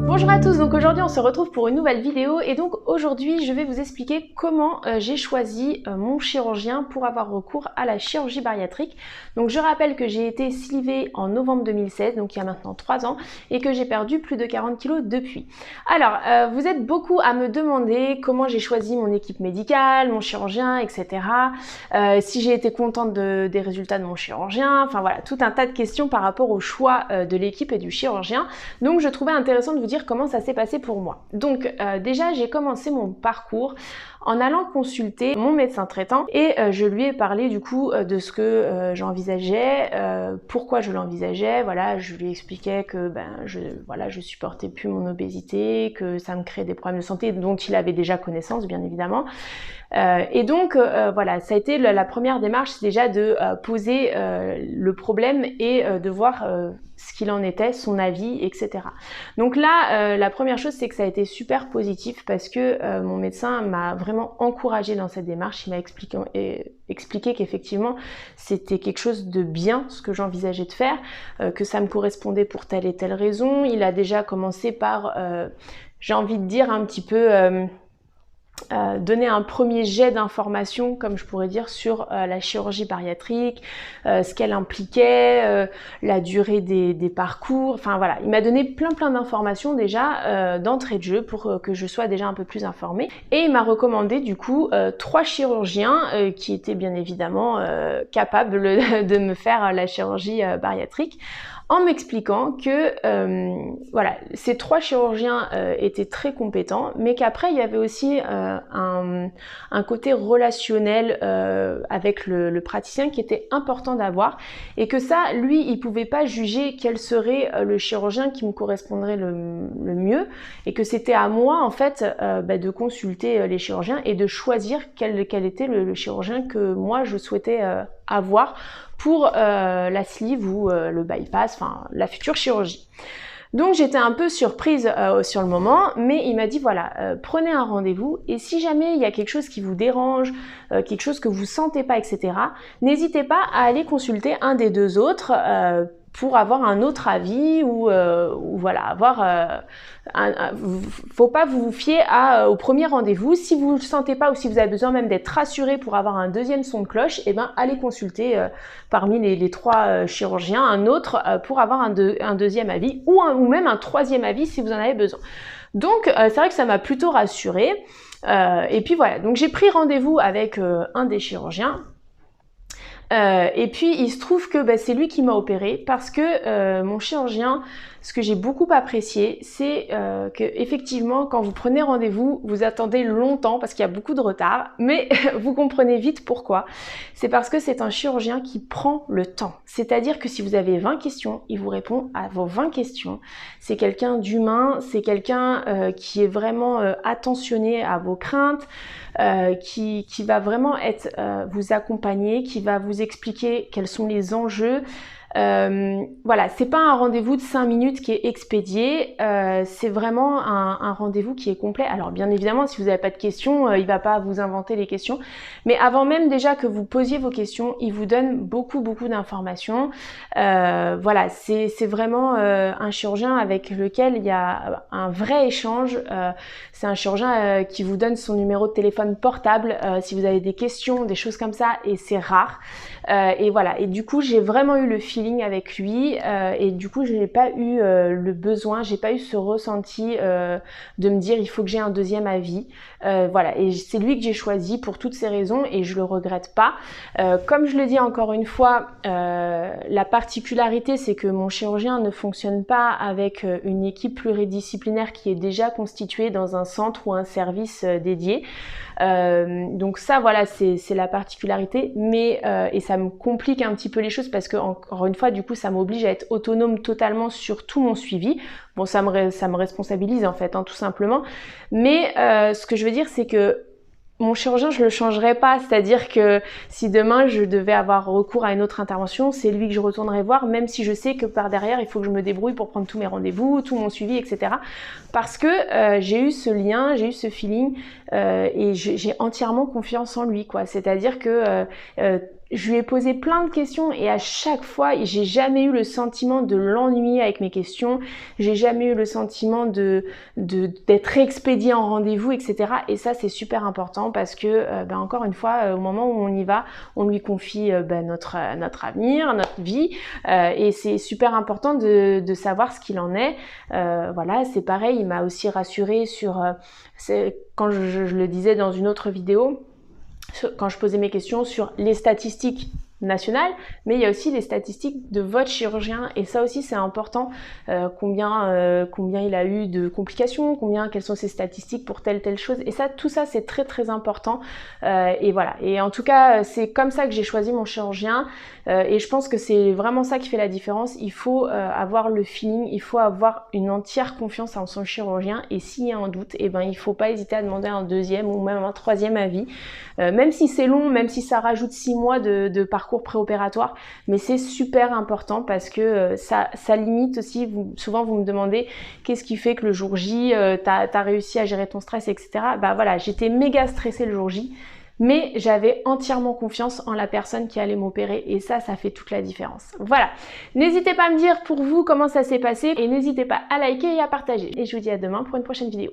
Bonjour à tous, donc aujourd'hui on se retrouve pour une nouvelle vidéo et donc aujourd'hui je vais vous expliquer comment j'ai choisi mon chirurgien pour avoir recours à la chirurgie bariatrique. Donc je rappelle que j'ai été slivée en novembre 2016, donc il y a maintenant 3 ans, et que j'ai perdu plus de 40 kg depuis. Alors vous êtes beaucoup à me demander comment j'ai choisi mon équipe médicale, mon chirurgien, etc. Si j'ai été contente des résultats de mon chirurgien, enfin voilà, tout un tas de questions par rapport au choix de l'équipe et du chirurgien. Donc je trouvais intéressant de vous dire comment ça s'est passé pour moi. Donc déjà j'ai commencé mon parcours en allant consulter mon médecin traitant et je lui ai parlé du coup de ce que j'envisageais, pourquoi je l'envisageais. Voilà, je lui expliquais que je supportais plus mon obésité, que ça me créait des problèmes de santé dont il avait déjà connaissance bien évidemment. Et donc voilà, ça a été la première démarche, c'est déjà de poser le problème et de voir ce qu'il en était, son avis, etc. Donc là, la première chose, c'est que ça a été super positif parce que mon médecin m'a vraiment encouragée dans cette démarche. Il m'a expliqué qu'effectivement, c'était quelque chose de bien, ce que j'envisageais de faire, que ça me correspondait pour telle et telle raison. Il a déjà commencé par, j'ai envie de dire un petit peu... donner un premier jet d'informations, comme je pourrais dire, sur la chirurgie bariatrique, ce qu'elle impliquait, la durée des parcours, enfin voilà, il m'a donné plein d'informations déjà d'entrée de jeu pour que je sois déjà un peu plus informée. Et il m'a recommandé du coup 3 chirurgiens qui étaient bien évidemment capables de me faire la chirurgie bariatrique, en m'expliquant que voilà, ces 3 chirurgiens étaient très compétents, mais qu'après il y avait aussi un côté relationnel avec le praticien qui était important d'avoir, et que ça, lui, il pouvait pas juger quel serait le chirurgien qui me correspondrait le mieux, et que c'était à moi en fait de consulter les chirurgiens et de choisir quel était le chirurgien que moi je souhaitais avoir pour la sleeve ou le bypass, enfin la future chirurgie. Donc j'étais un peu surprise sur le moment, mais il m'a dit voilà, prenez un rendez-vous et si jamais il y a quelque chose qui vous dérange, quelque chose que vous sentez pas, etc., n'hésitez pas à aller consulter un des 2 autres pour avoir un autre avis ou voilà, avoir faut pas vous fier au premier rendez-vous. Si vous le sentez pas ou si vous avez besoin même d'être rassuré pour avoir un deuxième son de cloche, et ben allez consulter parmi les 3 chirurgiens un autre pour avoir un deuxième avis ou même un troisième avis si vous en avez besoin. Donc c'est vrai que ça m'a plutôt rassurée. Et puis voilà, donc j'ai pris rendez-vous avec un des chirurgiens. Et puis il se trouve que c'est lui qui m'a opéré parce que mon chirurgien, ce que j'ai beaucoup apprécié, c'est que effectivement quand vous prenez rendez-vous, vous attendez longtemps parce qu'il y a beaucoup de retard, mais vous comprenez vite pourquoi. C'est parce que c'est un chirurgien qui prend le temps. C'est-à-dire que si vous avez 20 questions, il vous répond à vos 20 questions. C'est quelqu'un d'humain, c'est quelqu'un qui est vraiment attentionné à vos craintes, qui va vraiment être vous accompagner, qui va vous expliquer quels sont les enjeux. Voilà, c'est pas un rendez-vous de 5 minutes qui est expédié, c'est vraiment un rendez-vous qui est complet. Alors bien évidemment, si vous n'avez pas de questions, il va pas vous inventer les questions, mais avant même déjà que vous posiez vos questions, il vous donne beaucoup d'informations. Voilà, c'est vraiment un chirurgien avec lequel il y a un vrai échange. C'est un chirurgien qui vous donne son numéro de téléphone portable si vous avez des questions, des choses comme ça, et c'est rare. Et voilà, et du coup j'ai vraiment eu le feeling avec lui et du coup je n'ai pas eu le besoin, j'ai pas eu ce ressenti de me dire il faut que j'ai un deuxième avis. Voilà, et c'est lui que j'ai choisi pour toutes ces raisons et je le regrette pas. Comme je le dis encore une fois, la particularité c'est que mon chirurgien ne fonctionne pas avec une équipe pluridisciplinaire qui est déjà constituée dans un centre ou un service dédié. Donc ça voilà, c'est la particularité, mais et ça me complique un petit peu les choses parce que encore une fois du coup ça m'oblige à être autonome totalement sur tout mon suivi. Bon, ça me responsabilise en fait, tout simplement, mais ce que je veux dire c'est que mon chirurgien, je le changerai pas, c'est-à-dire que si demain je devais avoir recours à une autre intervention, c'est lui que je retournerai voir, même si je sais que par derrière, il faut que je me débrouille pour prendre tous mes rendez-vous, tout mon suivi, etc. Parce que j'ai eu ce lien, j'ai eu ce feeling et j'ai entièrement confiance en lui, quoi. C'est-à-dire que je lui ai posé plein de questions et à chaque fois, j'ai jamais eu le sentiment de l'ennuyer avec mes questions. J'ai jamais eu le sentiment d'être expédié en rendez-vous, etc. Et ça, c'est super important parce que, encore une fois, au moment où on y va, on lui confie notre avenir, notre vie. Et c'est super important de savoir ce qu'il en est. Voilà, c'est pareil, il m'a aussi rassurée sur... quand je le disais dans une autre vidéo, quand je posais mes questions sur les statistiques nationales, mais il y a aussi les statistiques de votre chirurgien et ça aussi c'est important, combien il a eu de complications, quelles sont ses statistiques pour telle chose, et ça, tout ça c'est très très important, et voilà, et en tout cas c'est comme ça que j'ai choisi mon chirurgien, et je pense que c'est vraiment ça qui fait la différence. Il faut avoir le feeling, il faut avoir une entière confiance en son chirurgien, et s'il y a un doute, et il faut pas hésiter à demander un deuxième ou même un troisième avis, même si c'est long, même si ça rajoute 6 mois de parcours préopératoire, mais c'est super important parce que ça limite aussi, souvent vous me demandez qu'est-ce qui fait que le jour J, t'as réussi à gérer ton stress, etc. Voilà, j'étais méga stressée le jour J, mais j'avais entièrement confiance en la personne qui allait m'opérer et ça fait toute la différence. Voilà, n'hésitez pas à me dire pour vous comment ça s'est passé et n'hésitez pas à liker et à partager. Et je vous dis à demain pour une prochaine vidéo.